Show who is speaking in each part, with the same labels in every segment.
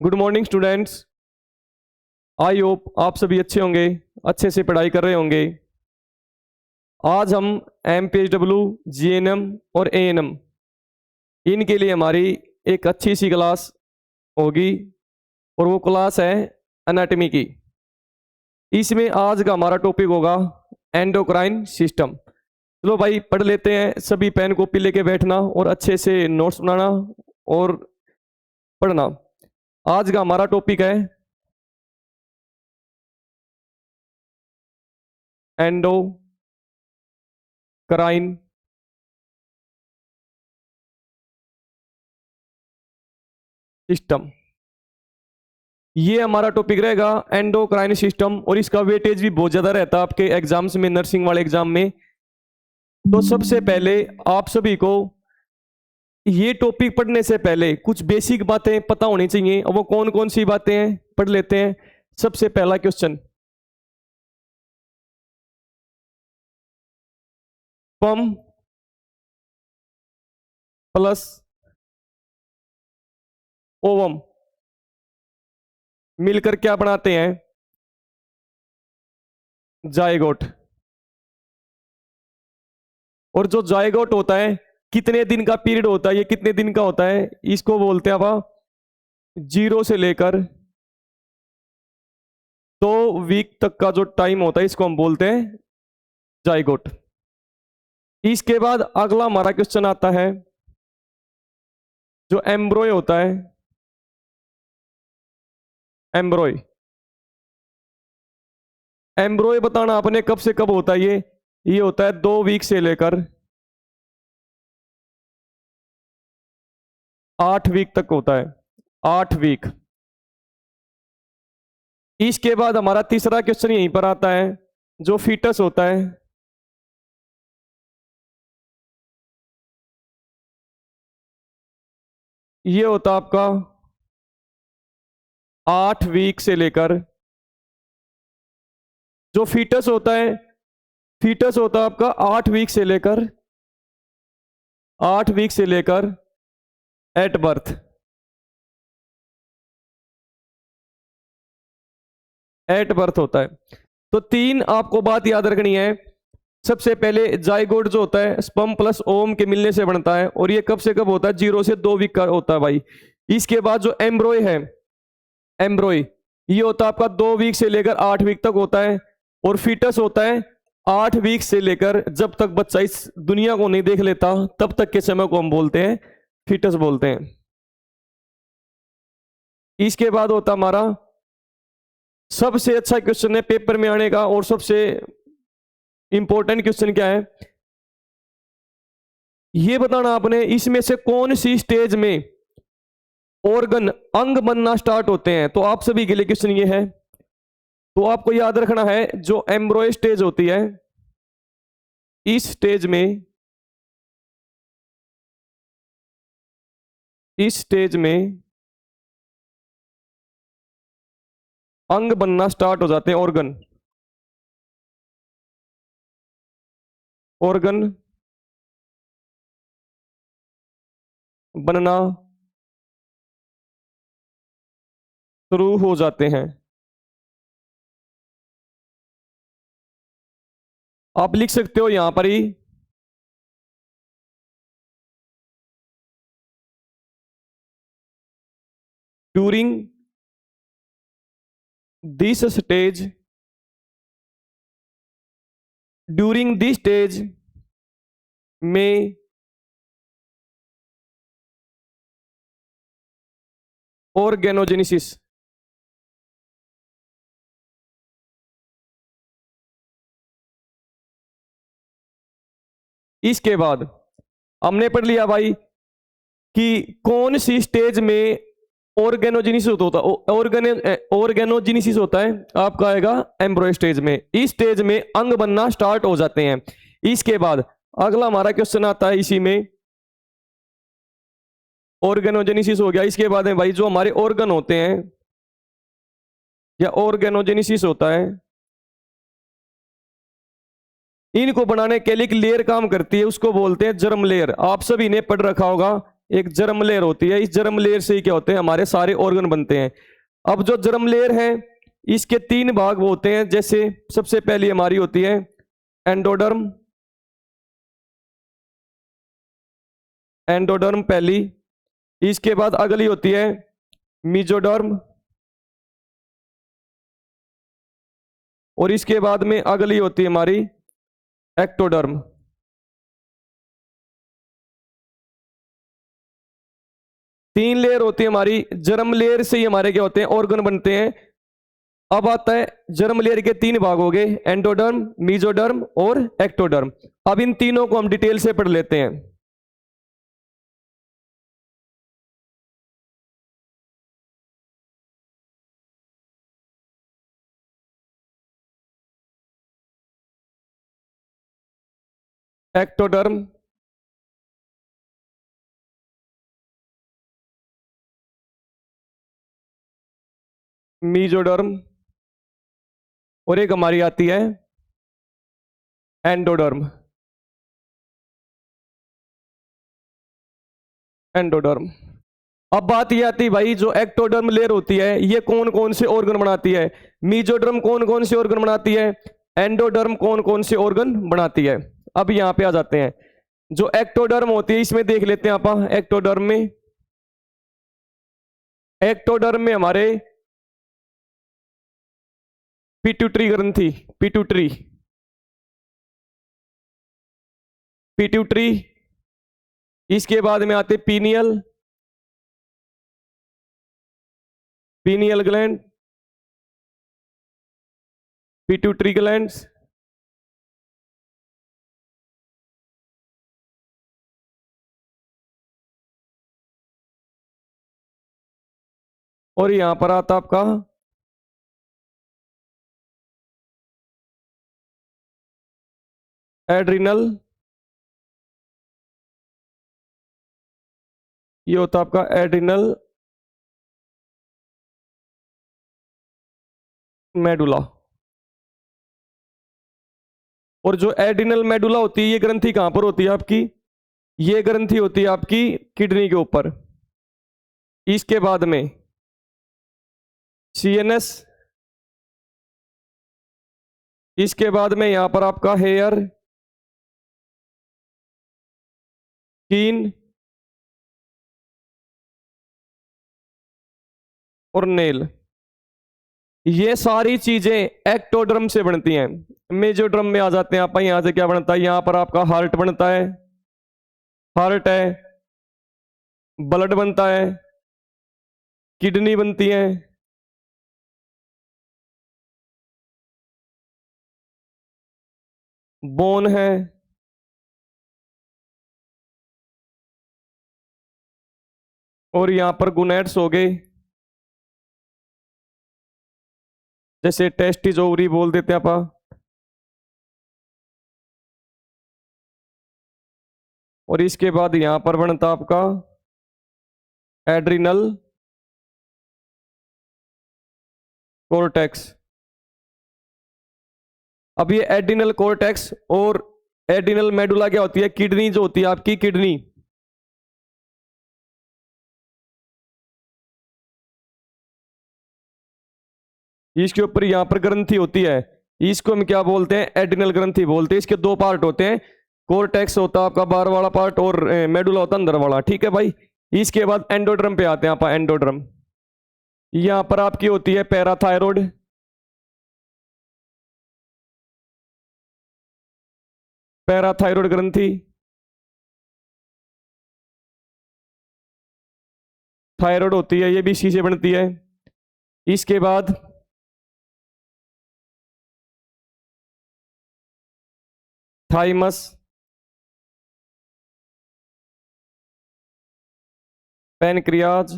Speaker 1: Good morning students. I hope आप सभी अच्छे होंगे, अच्छे से पढ़ाई कर रहे होंगे। आज हम MPHW, GNM और ANM इनके लिए हमारी एक अच्छी सी क्लास होगी और वो क्लास है एनाटॉमी की। इसमें आज का हमारा टॉपिक होगा एंडोक्राइन सिस्टम। चलो भाई पढ़ लेते हैं, सभी पेन कॉपी लेके बैठना और अच्छे से नोट्स बनाना और पढ़ना। आज का हमारा टॉपिक है एंडोक्राइन सिस्टम। ये हमारा टॉपिक रहेगा एंडोक्राइन सिस्टम और इसका वेटेज भी बहुत ज्यादा रहता है आपके एग्जाम्स में, नर्सिंग वाले एग्जाम में। तो सबसे पहले आप सभी को ये टॉपिक पढ़ने से पहले कुछ बेसिक बातें पता होनी चाहिए, और वो कौन कौन सी बातें हैं पढ़ लेते हैं। सबसे पहला क्वेश्चन, स्पर्म प्लस ओवम मिलकर क्या बनाते हैं? जायगोट। और जो जायगोट होता है कितने दिन का पीरियड होता है, ये कितने दिन का होता है? इसको बोलते हैं आप 0 से लेकर 2 वीक तक का जो टाइम होता है इसको हम बोलते हैं जायगोट। इसके बाद अगला हमारा क्वेश्चन आता है जो एम्ब्रॉय होता है। एम्ब्रॉय एम्ब्रॉय बताना आपने कब से कब होता है? ये होता है 2 वीक से लेकर 8 वीक तक होता है, 8 वीक। इसके बाद हमारा तीसरा क्वेश्चन यहीं पर आता है जो फीटस होता है। ये होता है आपका 8 वीक से लेकर, जो फीटस होता है, फीटस होता है आपका 8 वीक से लेकर 8 वीक से लेकर एट बर्थ। एट बर्थ होता है। तो 3 आपको बात याद रखनी है। सबसे पहले जाइगोट जो होता है स्पर्म प्लस ओवम के मिलने से बनता है, और ये कब से कब होता है? 0 से 2 वीक का होता है भाई। इसके बाद जो एम्ब्रॉय है, एम्ब्रॉय ये होता है आपका 2 वीक से लेकर 8 वीक तक होता है, और फीटस होता है 8 वीक से लेकर जब तक बच्चा इस दुनिया को नहीं देख लेता तब तक के समय को हम बोलते हैं फीटस बोलते हैं। इसके बाद होता हमारा सबसे अच्छा क्वेश्चन है पेपर में आने का, और सबसे इंपॉर्टेंट क्वेश्चन क्या है ये बताना आपने, इसमें से कौन सी स्टेज में ऑर्गन अंग बनना स्टार्ट होते हैं? तो आप सभी के लिए क्वेश्चन ये है। तो आपको याद रखना है जो एम्ब्रॉय स्टेज होती है, इस स्टेज में अंग बनना स्टार्ट हो जाते हैं। ऑर्गन बनना शुरू हो जाते हैं। आप लिख सकते हो यहां पर ही ड्यूरिंग दिस स्टेज में ऑर्गेनोजेनेसिस। इसके बाद हमने पढ़ लिया भाई कि कौन सी स्टेज में ऑर्गेनोजेनेसिस होता है। ऑर्गेनोजेनेसिस होता है आपका आएगा एम्ब्रॉय स्टेज में। इस स्टेज में अंग बनना स्टार्ट हो जाते हैं। इसके बाद अगला हमारा क्वेश्चन आता है इसी में, ऑर्गेनोजेनेसिस हो गया। इसके बाद में भाई जो हमारे ऑर्गन होते हैं या ऑर्गेनोजेनेसिस होता है, इनको बनाने के लिए एक लेयर काम करती है, उसको बोलते हैं जर्म लेयर। आप सभी ने पढ़ रखा होगा एक जर्म लेयर होती है। इस जर्म लेयर से ही क्या होते हैं, हमारे सारे ऑर्गन बनते हैं। अब जो जर्म लेयर है इसके तीन भाग वो होते हैं। जैसे सबसे पहली हमारी होती है एंडोडर्म, एंडोडर्म पहली। इसके बाद अगली होती है मीजोडर्म, और इसके बाद में अगली होती है हमारी एक्टोडर्म। तीन लेयर होती है हमारी। जर्म लेयर से ही हमारे क्या होते हैं, ऑर्गन बनते हैं। अब आता है जर्म लेयर के तीन भाग हो गए, एंडोडर्म, मीजोडर्म और एक्टोडर्म। अब इन तीनों को हम डिटेल से पढ़ लेते हैं। एक्टोडर्म, मीजोडर्म, और एक हमारी आती है एंडोडर्म, एंडोडर्म। अब बात ये आती है भाई, जो एक्टोडर्म लेयर होती है ये कौन कौन से ऑर्गन बनाती है, मीजोडर्म कौन कौन से ऑर्गन बनाती है, एंडोडर्म कौन कौन से ऑर्गन बनाती है। अब यहां पे आ जाते हैं। जो एक्टोडर्म होती है इसमें देख लेते हैं आप। एक्टोडर्म में, एक्टोडर्म में हमारे पिट्यूटरी ग्रंथि, पिट्यूटरी, पिट्यूटरी। इसके बाद में आते pineal, pineal gland, pituitary glands, और यहां पर आता आपका एड्रिनल, ये होता आपका एड्रिनल मेडुला। और जो एड्रिनल मेडुला होती है ये ग्रंथि कहां पर होती है आपकी, ये ग्रंथि होती है आपकी किडनी के ऊपर। इसके बाद में सीएनएस, इसके बाद में यहां पर आपका हेयर, स्किन और नेल। ये सारी चीजें एक्टोडर्म से बनती हैं। मेजोडर्म में आ जाते हैं आप। यहां से क्या बनता है, यहां पर आपका हार्ट बनता है, हार्ट है, ब्लड बनता है, किडनी बनती है, बोन है, और यहां पर गुनेट्स हो गए, जैसे टेस्टिस ओवरी बोल देते हैं आप। और इसके बाद यहां पर बनता आपका एड्रिनल कोर्टेक्स। अब ये एड्रिनल कोर्टेक्स और एड्रिनल मेडुला क्या होती है, किडनी जो होती है आपकी, किडनी। इसके ऊपर यहां पर ग्रंथि होती है, इसको हम क्या बोलते हैं, एड्रिनल ग्रंथि बोलते हैं। इसके दो पार्ट होते हैं, कोर्टेक्स होता है आपका बाहर वाला पार्ट और मेडुला होता है अंदर वाला। ठीक है भाई। इसके बाद एंडोड्रम पे आते हैं आप। एंडोड्रम यहां पर आपकी होती है पैराथायरॉयड, पैराथायरॉयड ग्रंथि, थायराइड होती है, ये भी इसी से बनती है। इसके बाद थाइमस, पैनक्रियाज,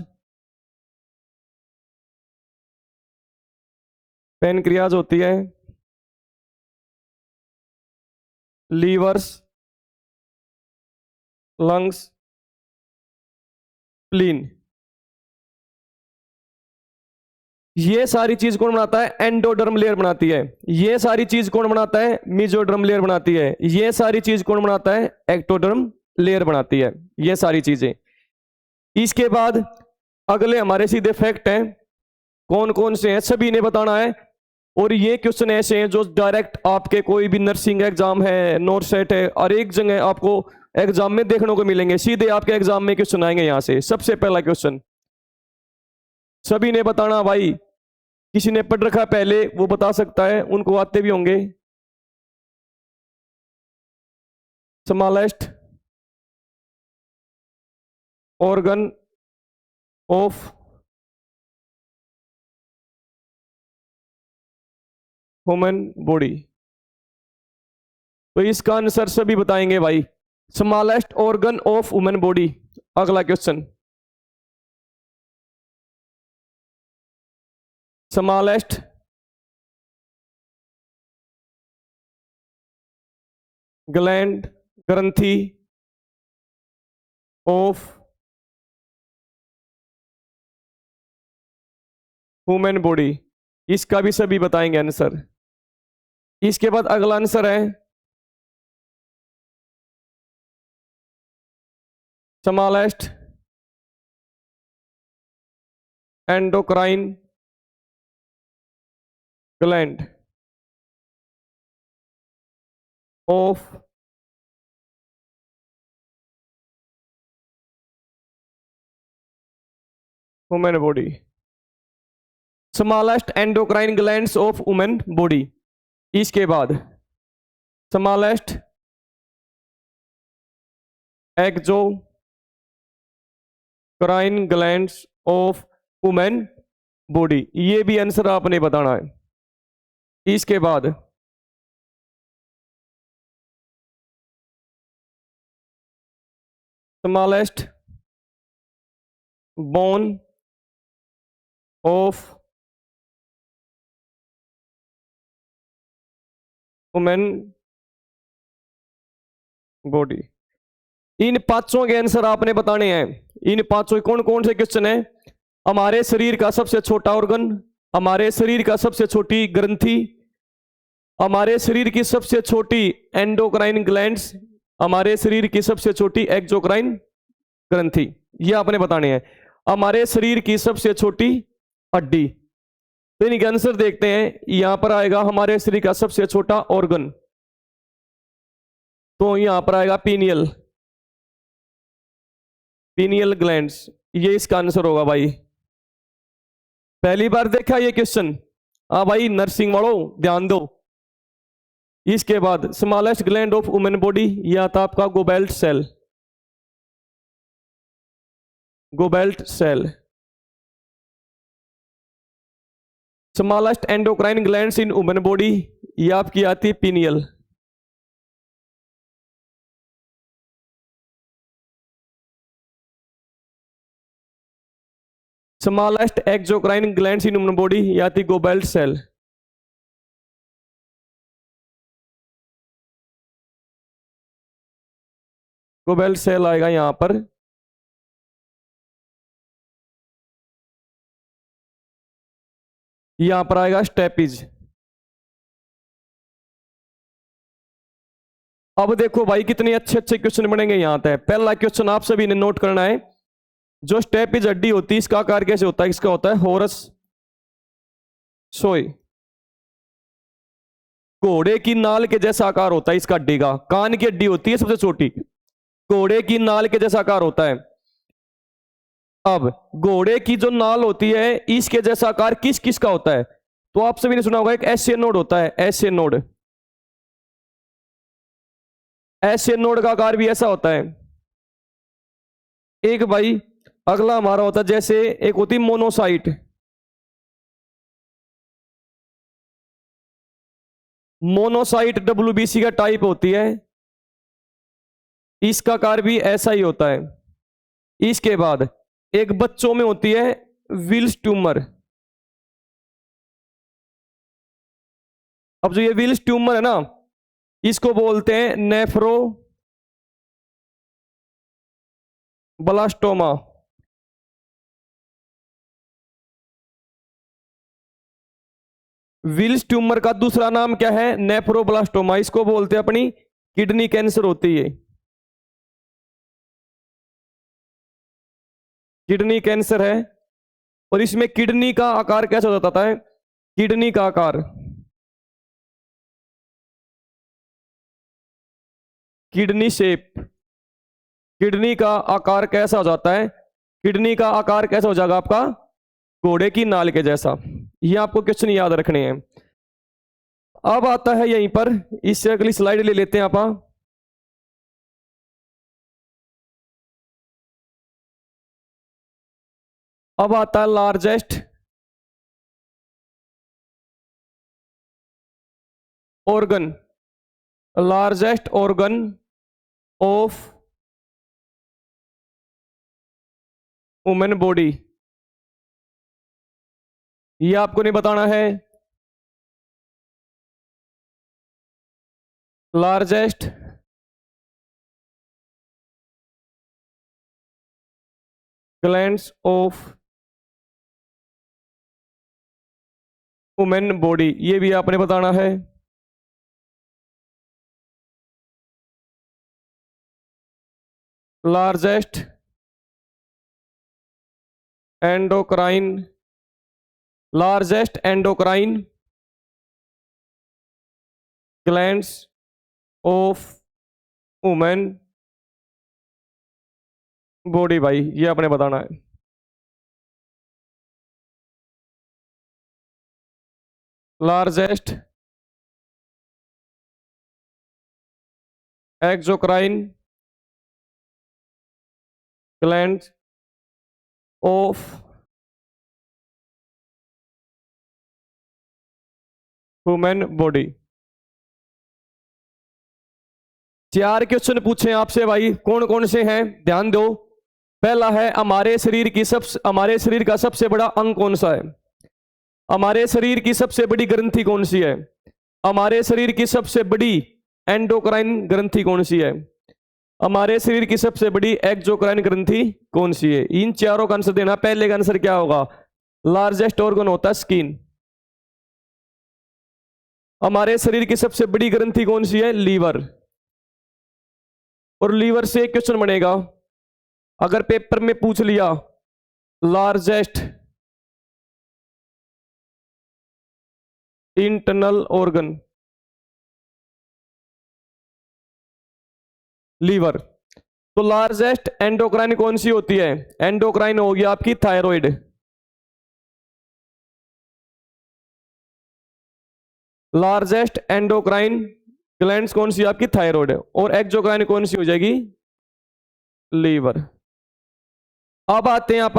Speaker 1: पैनक्रियाज होती है, लीवर्स, लंग्स, स्प्लीन। ये सारी चीज कौन बनाता है, एंडोडर्म लेयर बनाती है। ये सारी चीज कौन बनाता है, मेसोडर्म लेयर बनाती है। ये सारी चीज कौन बनाता है, एक्टोडर्म लेयर बनाती है। ये सारी चीजें इसके बाद अगले हमारे सीधे फैक्ट हैं, कौन कौन से हैं सभी ने बताना है। और ये क्वेश्चन ऐसे हैं जो डायरेक्ट आपके कोई भी नर्सिंग एग्जाम है, नोट सेट है, और एक जगह आपको एग्जाम में देखने को मिलेंगे, सीधे आपके एग्जाम में क्वेश्चन आएंगे यहां से। सबसे पहला क्वेश्चन सभी ने बताना भाई, किसी ने पढ़ रखा पहले वो बता सकता है, उनको आते भी होंगे। Smallest organ of human body, तो इसका आंसर सभी बताएंगे भाई, smallest organ of human body. अगला क्वेश्चन, स्मॉलेस्ट ग्लैंड ग्रंथि ऑफ ह्यूमन बॉडी, इसका भी सभी बताएंगे आंसर। इसके बाद अगला आंसर है smallest endocrine gland of human body, smallest endocrine glands of human body. इसके बाद smallest exocrine glands of human body, ये भी आंसर आपने बताना है। इसके बाद smallest bone of human body, इन पांचों के आंसर आपने बताने हैं। इन पांचों कौन कौन से क्वेश्चन है, हमारे शरीर का सबसे छोटा ऑर्गन, हमारे शरीर का सबसे छोटी ग्रंथि, हमारे शरीर की सबसे छोटी एंडोक्राइन ग्लैंड्स, हमारे शरीर की सबसे छोटी एक्सोक्राइन ग्रंथि, ये आपने बताने हैं। हमारे शरीर की सबसे छोटी हड्डी, तो इनके आंसर देखते हैं। यहां पर आएगा हमारे शरीर का सबसे छोटा ऑर्गन, तो यहां पर आएगा पीनियल, पीनियल ग्लैंड्स, ये इसका आंसर होगा भाई। पहली बार देखा ये क्वेश्चन, हाँ भाई नर्सिंग वालों ध्यान दो। इसके बाद smallest gland of women body, यह था आपका goblet cell, goblet cell. Smallest endocrine glands in women body, यह आपकी आती है pineal. Smallest exocrine glands in women body, यह आती गोबेल्ट सेल। गोबेल्ट सेल आएगा यहां पर। यहां पर आएगा स्टेपिज। अब देखो भाई कितने अच्छे अच्छे क्वेश्चन बनेंगे यहां तक। पहला क्वेश्चन आप सभी ने नोट करना है, जो स्टेपिज हड्डी होती है इसका आकार कैसे होता है, इसका होता है हॉरस सोई। घोड़े की नाल के जैसा आकार होता है इसका हड्डी का, कान की हड्डी होती है सबसे छोटी, घोड़े की नाल के जैसा आकार होता है। अब घोड़े की जो नाल होती है इसके जैसा आकार किस किस का होता है, तो आप सभी ने सुना होगा एक एसए नोड होता है, एसए नोड। एसए नोड का आकार भी ऐसा होता है। एक भाई अगला हमारा होता है, जैसे एक होती है मोनोसाइट, मोनोसाइट डब्ल्यूबीसी का टाइप होती है, इसका आकार भी ऐसा ही होता है। इसके बाद एक बच्चों में होती है विल्स ट्यूमर। अब जो ये विल्स ट्यूमर है ना, इसको बोलते हैं नेफ्रो ब्लास्टोमा। विल्स ट्यूमर का दूसरा नाम क्या है, नेफ्रोब्लास्टोमा। इसको बोलते हैं अपनी किडनी कैंसर होती है। किडनी कैंसर है। और इसमें किडनी का आकार कैसा हो जाता है? किडनी का आकार, किडनी शेप, किडनी का आकार कैसा हो जाता है? किडनी का आकार कैसा हो जाएगा आपका? घोड़े की नाल के जैसा। ये आपको क्वेश्चन याद रखने हैं। अब आता है यहीं पर, इससे अगली स्लाइड ले लेते हैं आप। अब आता है largest organ, largest organ of women body. ये आपको नहीं बताना है। Largest glands of women body, ये भी आपने बताना है। Largest endocrine, largest endocrine glands of women body, भाई ये आपने बताना है। Largest exocrine glands of women body. 4 question पूछे आपसे भाई, कौन कौन से हैं ध्यान दो। पहला है हमारे शरीर का सबसे बड़ा अंग कौन सा है? हमारे शरीर की सबसे बड़ी ग्रंथि कौन सी है? हमारे शरीर की सबसे बड़ी एंडोक्राइन ग्रंथि कौन सी है? हमारे शरीर की सबसे बड़ी एक्सोक्राइन ग्रंथि कौन सी है? इन चारों का आंसर देना। पहले का आंसर क्या होगा? लार्जेस्ट ऑर्गन होता है स्किन। हमारे शरीर की सबसे बड़ी ग्रंथि कौन सी है? लीवर। और लीवर से एक क्वेश्चन बनेगा, अगर पेपर में पूछ लिया लार्जेस्ट इंटरनल ऑर्गन, लीवर, तो लार्जेस्ट एंडोक्राइन कौन सी होती है? एंडोक्राइन होगी आपकी थायराइड। लार्जेस्ट एंडोक्राइन ग्लैंड्स कौन सी आपकी? थायराइड। और एक्सोक्राइन कौन सी हो जाएगी? लीवर। अब आते हैं आप,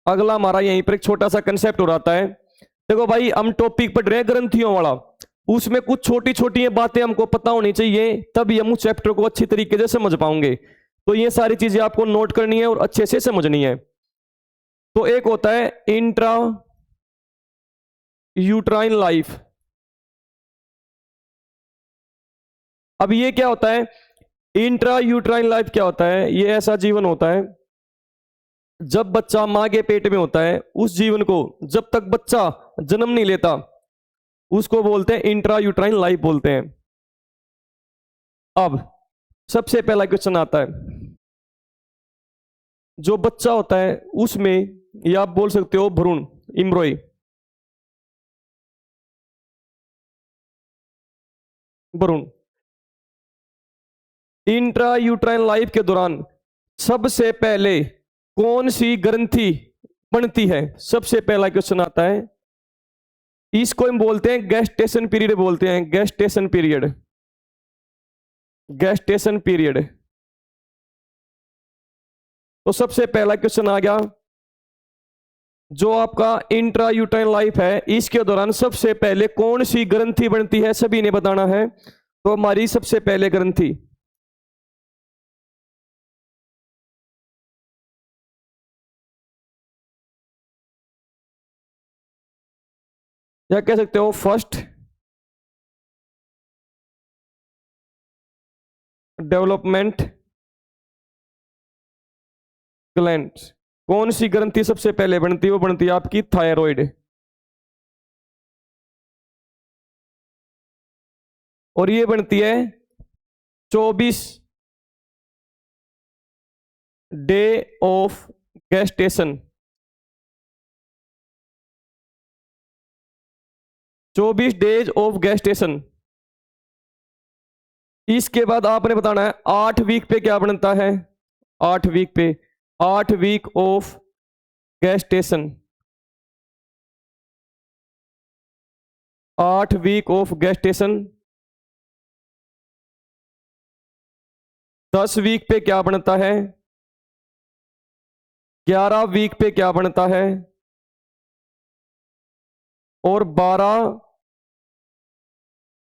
Speaker 1: अगला हमारा यहीं पर एक छोटा सा कंसेप्ट हो रहा है। देखो भाई, हम टॉपिक पढ़ रहे हैं ग्रंथियों वाला, उसमें कुछ छोटी छोटी बातें हमको पता होनी चाहिए, तभी हम उस चैप्टर को अच्छी तरीके से समझ पाओगे। तो ये सारी चीजें आपको नोट करनी है और अच्छे से समझनी है। तो एक होता है इंट्रा यूट्राइन लाइफ। अब ये क्या होता है? इंट्रा यूट्राइन लाइफ क्या होता है? ये ऐसा जीवन होता है जब बच्चा मां के पेट में होता है, उस जीवन को जब तक बच्चा जन्म नहीं लेता उसको बोलते हैं इंट्रा यूट्राइन लाइफ बोलते हैं। अब सबसे पहला क्वेश्चन आता है, जो बच्चा होता है उसमें, या आप बोल सकते हो भ्रूण, इम्ब्रोई, भ्रूण, इंट्रा यूट्राइन लाइफ के दौरान सबसे पहले कौन सी ग्रंथि बनती है? सबसे पहला क्वेश्चन आता है। इसको हम बोलते हैं गेस्टेशन पीरियड, बोलते हैं गेस्टेशन पीरियड, गेस्टेशन पीरियड। तो सबसे पहला क्वेश्चन आ गया, जो आपका इंट्रा यूट्राइन लाइफ है इसके दौरान सबसे पहले कौन सी ग्रंथि बनती है? सभी ने बताना है। तो हमारी सबसे पहले ग्रंथि, या कह सकते हो फर्स्ट डेवलपमेंट ग्लैंड, कौन सी ग्रंथि सबसे पहले बनती है? वो बनती है आपकी थायराइड। और ये बनती है 24 day of gestation, 24 days of gestation. इसके बाद आपने बताना है 8 वीक पे क्या बनता है, 8 वीक पे, 8 week of gestation, 8 week of gestation. 10 week पे क्या बनता है, 11 वीक पे क्या बनता है, और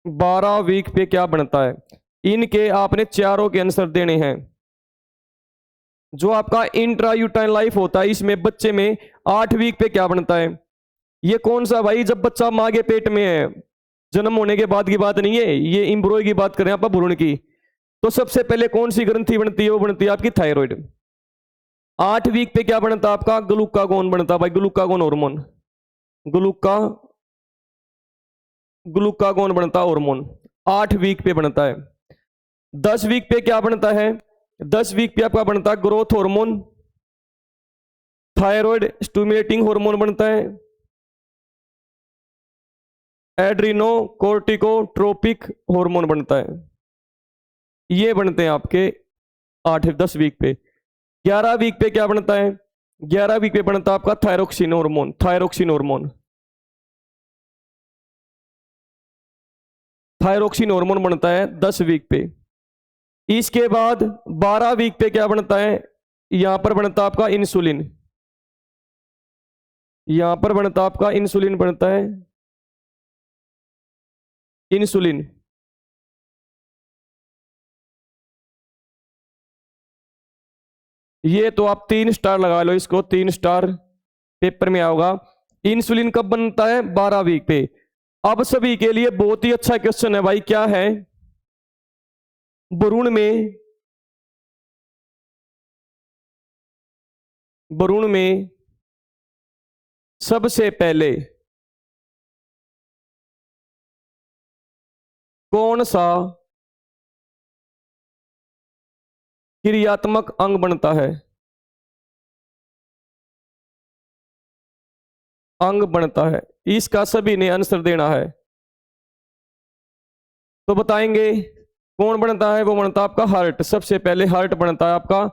Speaker 1: 12 वीक पे क्या बनता है। इनके आपने चारों के आंसर देने हैं। जो आपका इंट्रायूटाइन लाइफ होता है, इसमें बच्चे में 8 वीक पे क्या बनता है। ये कौन सा भाई, जब बच्चा माँ के पेट में है, जन्म होने के बाद की बात नहीं है, ये इम्ब्रोय की बात करें आप भ्रूण की। तो सबसे पहले कौन सी ग्रंथि बनती है, वो बनती है आपकी थायराइड। 8 वीक पे क्या बनता है आपका, ग्लूकागोन बनता है भाई, ग्लूकागोन हार्मोन, ग्लूकागोन बनता हार्मोन, 8 वीक पे बनता है। 10 वीक पे क्या बनता है, 10 वीक पे आपका बनता है growth hormone, thyroid stimulating hormone बनता है, एड्रीनो कोर्टिकोट्रोपिक हार्मोन बनता है। ये बनते हैं आपके 8-10 वीक पे। 11 वीक पे क्या बनता है, 11 वीक पे बनता है आपका thyroxine hormone, thyroxine hormone, thyroxine hormone बनता है 10 वीक पे। इसके बाद 12 वीक पे क्या बनता है, यहां पर बनता आपका इंसुलिन, यहां पर बनता आपका इंसुलिन बनता है, इंसुलिन। ये तो आप 3 स्टार लगा लो इसको, 3 स्टार, पेपर में आओगा। इंसुलिन कब बनता है, 12 वीक पे। अब सभी के लिए बहुत ही अच्छा क्वेश्चन है भाई, क्या है, भ्रूण में, भ्रूण में सबसे पहले कौन सा क्रियात्मक अंग बनता है, अंग बनता है। इसका सभी ने आंसर देना है। तो बताएंगे कौन बनता है, वो बनता है आपका हार्ट, सबसे पहले हार्ट बनता है आपका।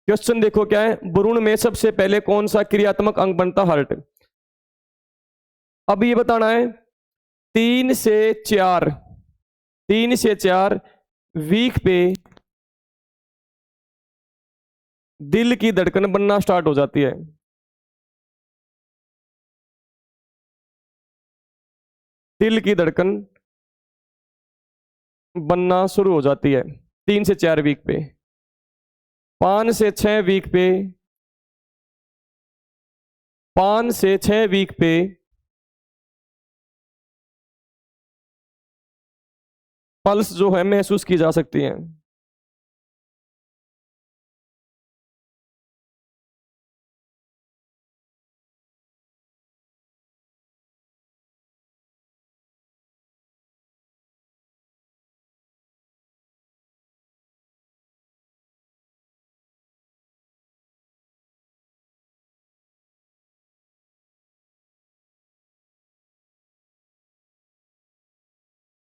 Speaker 1: क्वेश्चन देखो क्या है, भ्रूण में सबसे पहले कौन सा क्रियात्मक अंग बनता, हार्ट। अब ये बताना है 3 से 4, 3 से 4 वीक पे दिल की धड़कन बनना स्टार्ट हो जाती है। दिल की धड़कन बनना शुरू हो जाती है 3 से 4 वीक पे। 5 से 6 वीक पे, 5 से 6 वीक पे पल्स जो है महसूस की जा सकती है।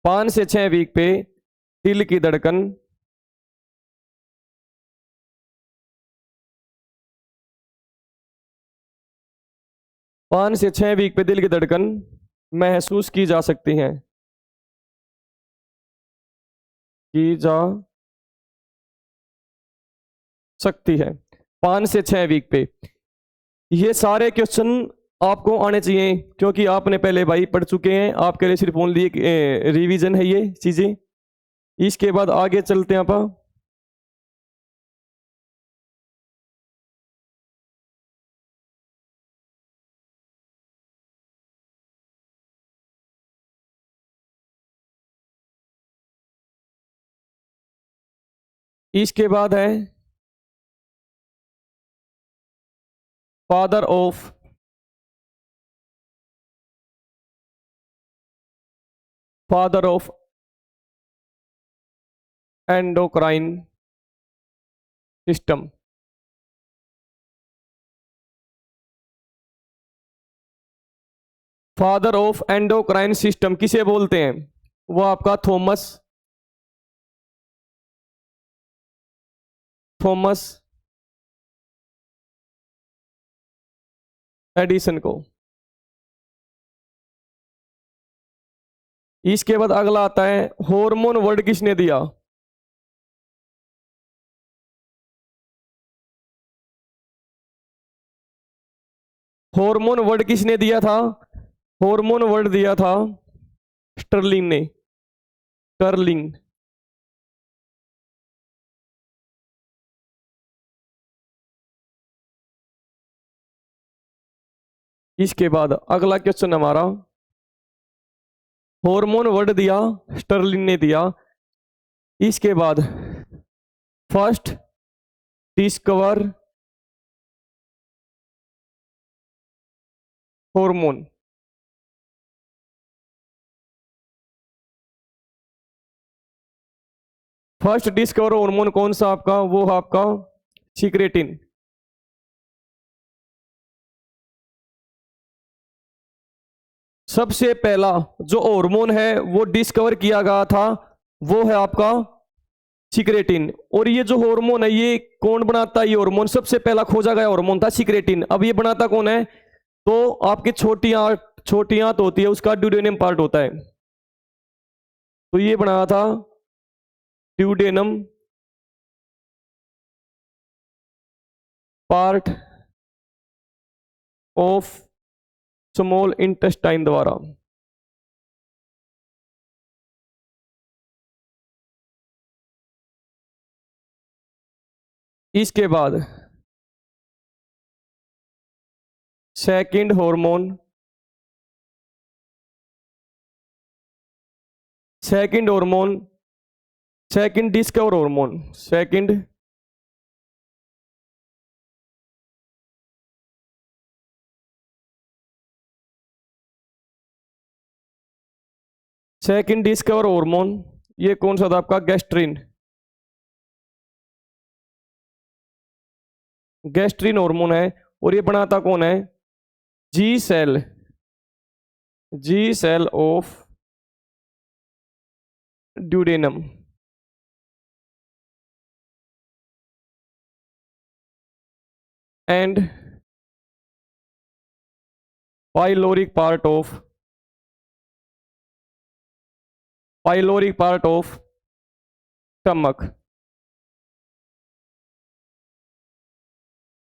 Speaker 1: पाँच से 6 वीक पे दिल की धड़कन पाँच से 6 वीक पे दिल की धड़कन महसूस की जा सकती है, की जा सकती है 5 से 6 वीक पे। ये सारे क्वेश्चन आपको आने चाहिए, क्योंकि आपने पहले भाई पढ़ चुके हैं, आपके लिए सिर्फ ओनली एक रिवीजन है ये चीजें। इसके बाद आगे चलते हैं आप। इसके बाद है father of endocrine system. Father of endocrine system किसे बोलते हैं? वो आपका थॉमस एडिसन को। इसके बाद अगला आता है हार्मोन वर्ड किसने दिया? हार्मोन वर्ड किसने दिया था? हार्मोन वर्ड दिया था स्टर्लिंग ने। स्टर्लिंग। इसके बाद अगला क्वेश्चन हमारा, हार्मोन वर्ड दिया स्टर्लिंग ने दिया। इसके बाद first discover hormone. First discover hormone कौन सा आपका? वो आपका सिक्रेटिन। सबसे पहला जो हार्मोन है वो डिस्कवर किया गया था वो है आपका सिक्रेटिन। और ये जो हार्मोन है ये कौन बनाता है? ये हार्मोन सबसे पहला खोजा गया हार्मोन था सिक्रेटिन। अब ये बनाता कौन है? तो आपकी छोटी आंत होती है, उसका ड्यूडेनम पार्ट होता है। तो ये बनाया था duodenum part of small intestine द्वारा। इसके बाद second hormone, second discover hormone, second discover hormone ये कौन सा था आपका? गैस्ट्रिन। गैस्ट्रिन हार्मोन है। और ये बनाता कौन है? G cell of duodenum. And pyloric part of stomach.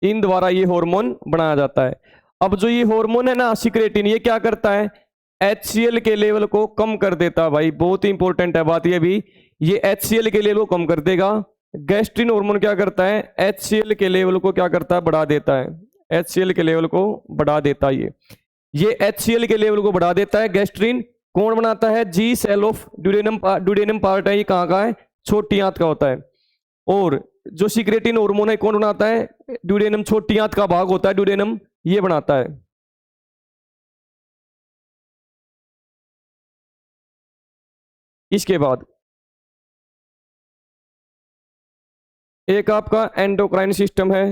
Speaker 1: इन द्वारा ये हार्मोन बनाया जाता है। अब जो ये हार्मोन है ना सिक्रेटिन, ये क्या करता है? HCl के लेवल को कम कर देता है। भाई बहुत ही इंपॉर्टेंट है बात ये भी, ये HCl के लेवल को कम कर देगा। गैस्ट्रिन हार्मोन क्या करता है? HCl के लेवल को क्या करता है? बढ़ा देता है। HCl के लेवल को बढ़ा देता है। ये HCl के लेवल को बढ़ा देता है। गैस्ट्रिन कौन बनाता है? G cell of duodenum part है, ये कहाँ का है? छोटी आंत का होता है। और जो सिक्रेटिन हार्मोन है कौन बनाता है? ड्यूडेनम, छोटी आंत का भाग होता है ड्यूडेनम, ये बनाता है। इसके बाद एक आपका एंडोक्राइन सिस्टम है।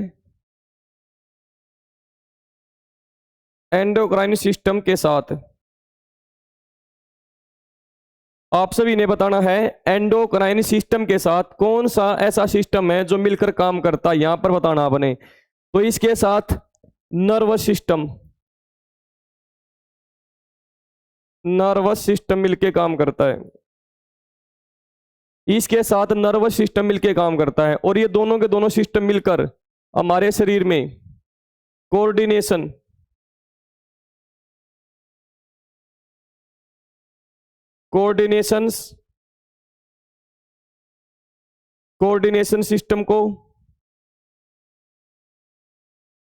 Speaker 1: एंडोक्राइन सिस्टम के साथ आप सभी ने बताना है एंडोक्राइन सिस्टम के साथ कौन सा ऐसा सिस्टम है जो मिलकर काम करता है, यहां पर बताना आपने। तो इसके साथ नर्वस सिस्टम मिलके काम करता है। इसके साथ नर्वस सिस्टम मिलके काम करता है। और ये दोनों के दोनों सिस्टम मिलकर हमारे शरीर में कोऑर्डिनेशन कोऑर्डिनेशन सिस्टम को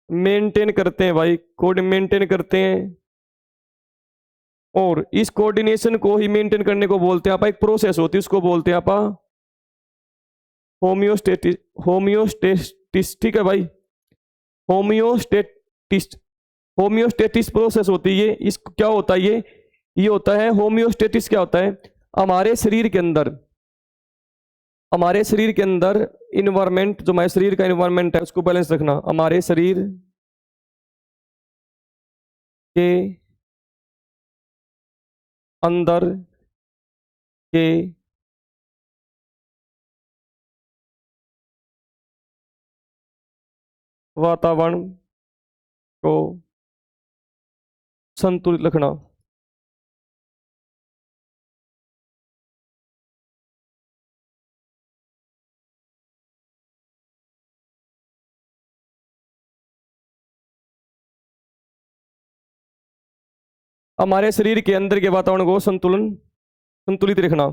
Speaker 1: मेंटेन करते हैं। भाई मेंटेन करते हैं। और इस कोऑर्डिनेशन को ही मेंटेन करने को बोलते हैं आप, एक प्रोसेस होती है उसको बोलते हैं आप होमियोस्टेटिस। ठीक है भाई, होमियोस्टेटिस प्रोसेस होती है ये। इस क्या होता है? ये होता है होमियोस्टेटिस। क्या होता है? हमारे शरीर के अंदर इन्वायरमेंट, जो हमारे शरीर का इन्वायरमेंट है उसको बैलेंस रखना। हमारे शरीर के अंदर के वातावरण को संतुलित रखना। हमारे शरीर के अंदर के वातावरण को संतुलित रखना।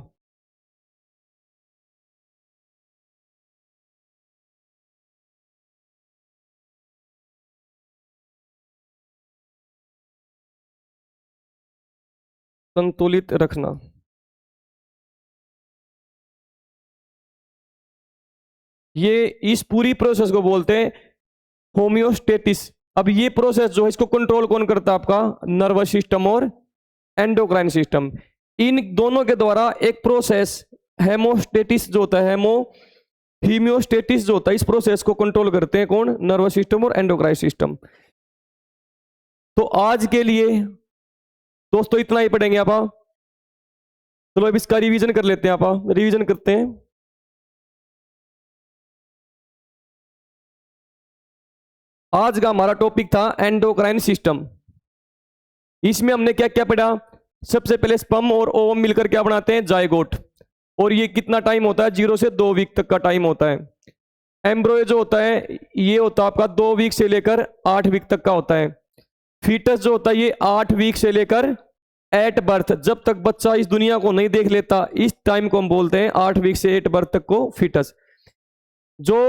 Speaker 1: संतुलित रखना। ये इस पूरी प्रोसेस को बोलते हैं होम्योस्टेटिस। अब ये प्रोसेस जो है इसको कंट्रोल कौन करता है? आपका नर्वस सिस्टम और एंडोक्राइन सिस्टम। इन दोनों के द्वारा एक प्रोसेस हेमोस्टेटिस जो होता है, हीमियोस्टेटिस जो होता है, इस प्रोसेस को कंट्रोल करते हैं कौन? नर्वस सिस्टम और एंडोक्राइन सिस्टम। तो आज के लिए दोस्तों इतना ही पढ़ेंगे आप। चलो अब इसका रिवीजन कर लेते हैं। आप रिवीजन करते हैं। आज का हमारा टॉपिक था एंडोक्राइन सिस्टम। इसमें हमने क्या क्या पढ़ा? सबसे पहले स्पर्म और ओवम मिलकर क्या बनाते हैं? जायगोट। और ये कितना टाइम होता है? 0 से 2 वीक तक का टाइम होता है। एम्ब्रॉय जो होता है ये होता है आपका 2 वीक से लेकर 8 वीक तक का होता है। फीटस जो होता है ये 8 वीक से लेकर एट बर्थ, जब तक बच्चा इस दुनिया को नहीं देख लेता, इस टाइम को हम बोलते हैं 8 वीक से 8 बर्थ तक को फीटस। जो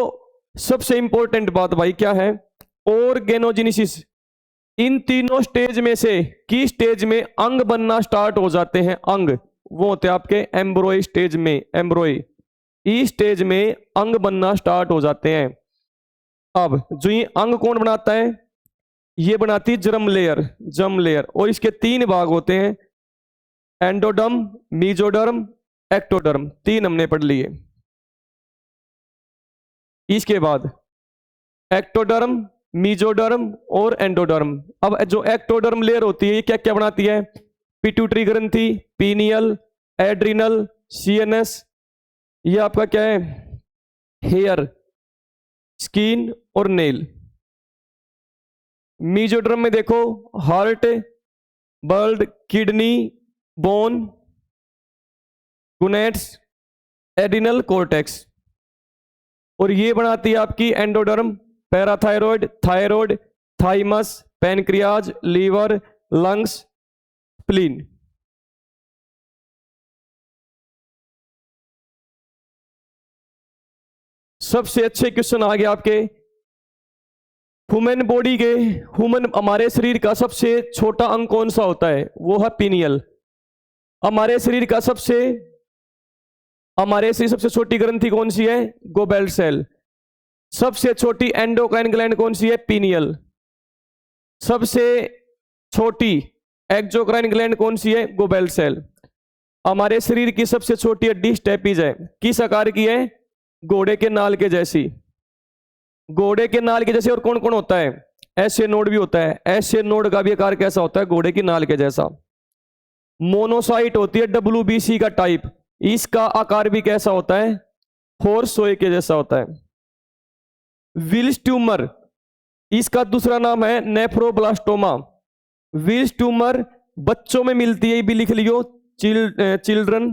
Speaker 1: सबसे इंपॉर्टेंट बात भाई क्या है? ऑर्गेनोजेनेसिस। इन तीनों स्टेज में से किस स्टेज में अंग बनना स्टार्ट हो जाते हैं? अंग वो होते हैं आपके एम्ब्रॉय स्टेज में। एम्ब्रॉय इस स्टेज में अंग बनना स्टार्ट हो जाते हैं। अब जो ये अंग कौन बनाता है? ये बनाती है जर्म लेयर। और इसके 3 भाग होते हैं, एंडोडर्म, मीजोडर्म, एक्टोडर्म। 3 हमने पढ़ लिए। इसके बाद एक्टोडर्म, मीजोडर्म और एंडोडर्म। अब जो एक्टोडर्म लेयर होती है ये क्या क्या बनाती है? पिट्यूटरी ग्रंथि, पीनियल, एड्रिनल, सीएनएस। ये आपका क्या है? हेयर, स्किन और नेल। मीजोडर्म में देखो heart, blood, kidney, bone, gonads, adrenal cortex. और ये बनाती है आपकी endoderm, parathyroid, thyroid, thymus, pancreas, liver, lungs, spleen. सबसे अच्छे क्वेश्चन आ गए आपके। हमारे शरीर का सबसे छोटा अंग कौन सा होता है? वो है पीनियल। हमारे शरीर सबसे छोटी ग्रंथि कौन सी है? गोबेल्ट सेल। सबसे छोटी एंडोक्राइन ग्लैंड कौन सी है? पीनियल। सबसे छोटी एक्सोक्राइन ग्लैंड कौन सी है? गोबेल्ट सेल। हमारे शरीर की सबसे छोटी हड्डी स्टेपीज है। किस आकार की है? घोड़े के नाल के जैसी। घोड़े के नाल के जैसे। और कौन कौन होता है? ऐसे नोड भी होता है। ऐसे नोड का भी आकार कैसा होता है? घोड़े की नाल के जैसा। मोनोसाइट होती है WBC का टाइप। इसका आकार भी कैसा होता है? हॉर्स सोए के जैसा होता है। विल्स ट्यूमर, इसका दूसरा नाम है नेफ्रोब्लास्टोमा। विल्स ट्यूमर बच्चों में मिलती है, ये भी लिख लियो, चिल्ड्रन,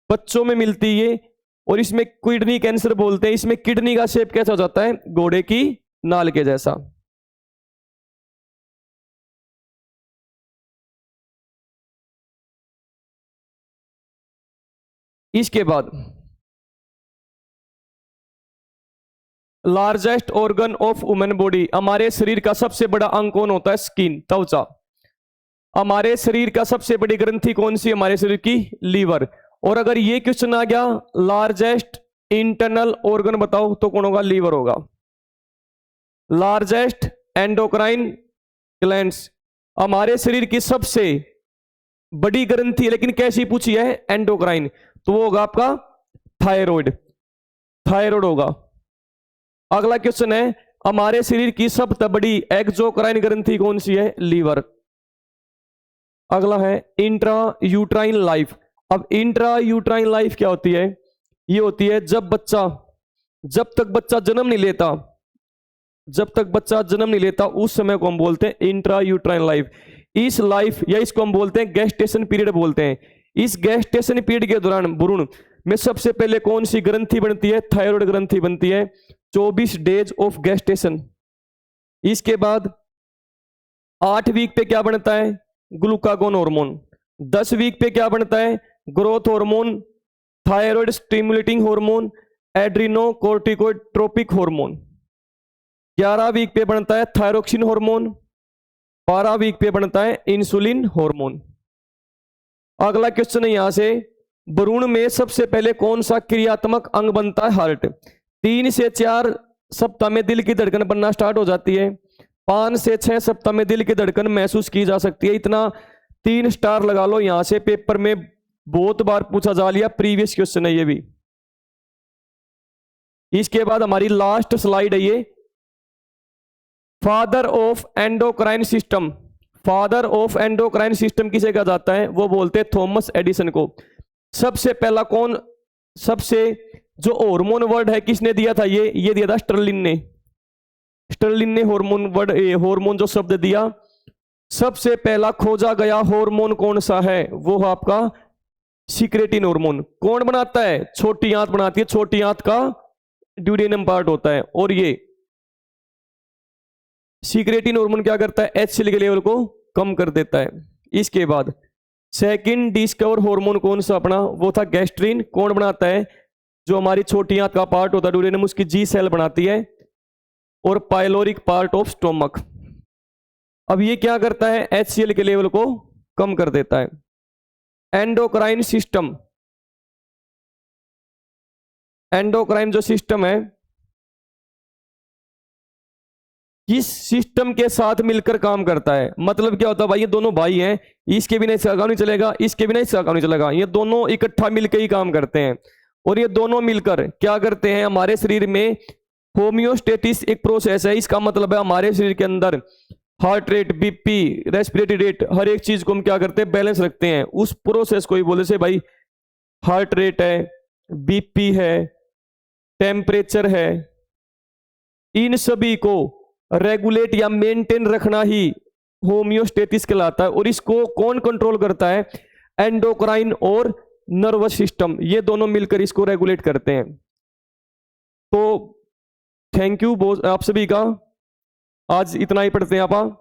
Speaker 1: बच्चों में मिलती है। और इसमें किडनी कैंसर बोलते हैं। इसमें किडनी का शेप कैसा हो जाता है? घोड़े की नाल के जैसा। इसके बाद largest organ of women body. हमारे शरीर का सबसे बड़ा अंग कौन होता है? स्किन, त्वचा। हमारे शरीर का सबसे बड़ी ग्रंथि कौन सी? हमारे शरीर की लीवर। और अगर ये क्वेश्चन आ गया लार्जेस्ट इंटरनल ऑर्गन बताओ, तो कौन होगा? लीवर होगा। Largest endocrine glands. हमारे शरीर की सबसे बड़ी ग्रंथि, लेकिन कैसी पूछी है? एंडोक्राइन। तो वो होगा आपका थायराइड होगा। अगला क्वेश्चन है हमारे शरीर की सबसे बड़ी एक्सोक्राइन ग्रंथि कौन सी है? लीवर। अगला है इंट्रा यूट्राइन लाइफ। अब इंट्रा यूट्राइन लाइफ क्या होती है? ये होती है जब तक बच्चा जन्म नहीं लेता, उस समय को हम बोलते हैं इंट्रा यूट्राइन लाइफ। इस लाइफ या इसको हम बोलते हैं गेस्टेशन पीरियड बोलते हैं। इस गेस्टेशन पीरियड के दौरान भ्रूण में सबसे पहले कौन सी ग्रंथि बनती है? थायराइड ग्रंथि बनती है। 24 डेज ऑफ गेस्टेशन। इसके बाद 8 वीक पे क्या बनता है? Glucagon hormone. 10 वीक पे क्या बनता है? Growth hormone, thyroid stimulating hormone, adrenocorticotropic hormone. 11 week पे बनता है थायरोक्सिन हार्मोन। 12 वीक पे बनता है इंसुलिन हार्मोन। अगला क्वेश्चन है यहां से, भ्रूण में सबसे पहले कौन सा क्रियात्मक अंग बनता है? हार्ट। 3 से 4 सप्ताह में दिल की धड़कन बनना स्टार्ट हो जाती है। 5 से 6 सप्ताह में दिल की धड़कन महसूस की जा सकती है। इतना 3 स्टार लगा लो, यहां से पेपर में बहुत बार पूछा जा लिया, प्रीवियस क्वेश्चन है ये भी। इसके बाद हमारी लास्ट स्लाइड है ये, father of endocrine system. Father of endocrine system किसे कहा जाता है? वो बोलते हैं थॉमस एडिसन को। सबसे पहला कौन, सबसे जो हार्मोन वर्ड है किसने दिया था? ये दिया था स्टर्लिन ने। स्टर्लिन ने हार्मोन जो शब्द दिया, सबसे पहला खोजा गया हार्मोन कौन सा है? वो आपका सिक्रेटिन हार्मोन। कौन बनाता है? छोटी आंत बनाती है। छोटी आंत का ड्यूडेनम पार्ट होता है। और ये सिक्रेटिन हार्मोन क्या करता है? HCl के लेवल को कम कर देता है। इसके बाद सेकंड डिस्कवर हार्मोन कौन सा अपना? वो था गैस्ट्रिन। कौन बनाता है? जो हमारी छोटी आंत का पार्ट होता है ड्यूडेनम, उसकी G सेल बनाती है। और पाइलोरिक पार्ट ऑफ स्टोमक। अब ये क्या करता है? HCl के लेवल को कम कर देता है। एंडोक्राइन सिस्टम, एंडोक्राइन जो सिस्टम है, किस सिस्टम के साथ मिलकर काम करता है? मतलब क्या होता है भाई, ये दोनों भाई हैं, इसके बिना इसका काम नहीं चलेगा, इसके बिना इसका काम नहीं चलेगा। ये दोनों इकट्ठा मिलकर ही काम करते हैं। और ये दोनों मिलकर क्या करते हैं? हमारे शरीर में होम्योस्टेटिस एक प्रोसेस है। इसका मतलब है हमारे शरीर के अंदर heart rate, BP, respiratory rate, हर एक चीज को हम क्या करते हैं? बैलेंस रखते हैं। उस प्रोसेस को ही बोले से भाई हार्ट रेट है, बीपी है, टेम्परेचर है, इन सभी को रेगुलेट या मेंटेन रखना ही होम्योस्टेटिस कहलाता है। और इसको कौन कंट्रोल करता है? एंडोक्राइन और नर्वस सिस्टम, ये दोनों मिलकर इसको रेगुलेट करते हैं। तो थैंक यू आप सभी का। आज इतना ही पढ़ते हैं आप।